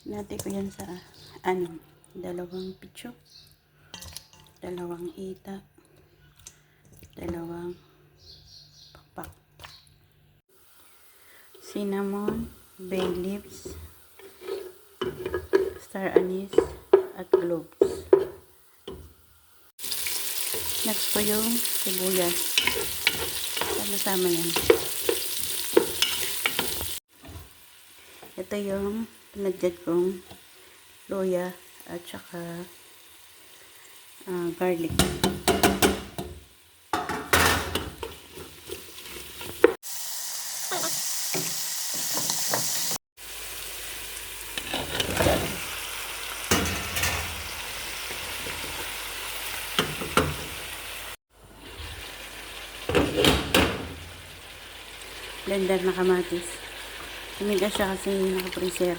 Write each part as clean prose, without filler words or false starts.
Nati ko yan sa anim. Dalawang pitso, dalawang ita, dalawang pakpak, cinnamon, bay leaves, star anise, at cloves. Next ko yung sibuyas. Sama-sama yan. Ito yung pinadjad kong luya at saka garlic. Blender na kamatis. Tumigas siya kasi naka-freezer.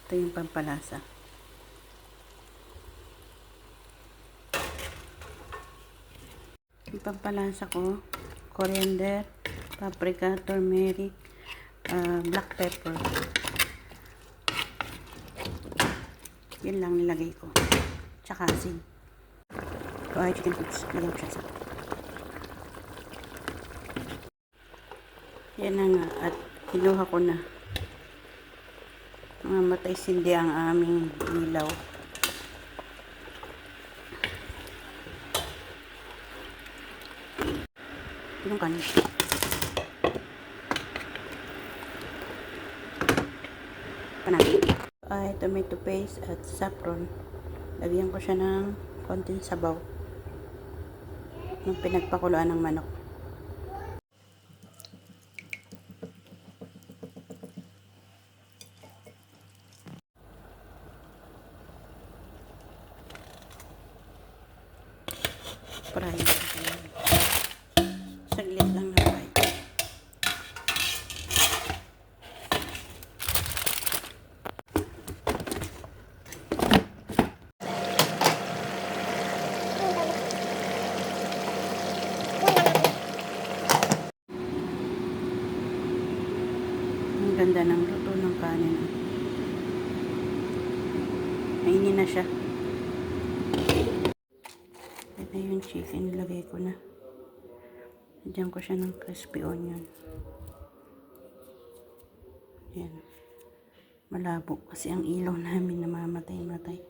Ito yung pampalasa. Yung pampalasa ko, coriander, paprika, turmeric, black pepper. Yun lang nilagay ko. Tsaka asin. Ito ay chicken cubes. Lagyan ko siya sa. Yan na nga. At kinuha ko na. Mamatay sindi ang aming ilaw. Yung kanin. Panagin. Ay tomato paste at saffron. Lagyan ko siya ng konting sabaw. Yung pinagpakuluan ng manok. Fry. Saglit lang na fry. Ang ganda ng luto ng kanin. Mainin na siya. Ito yung chicken, nilagay ko na. Diyan ko siya ng crispy onion. Yan. Malabo kasi ang ilaw namin namamatay-matay.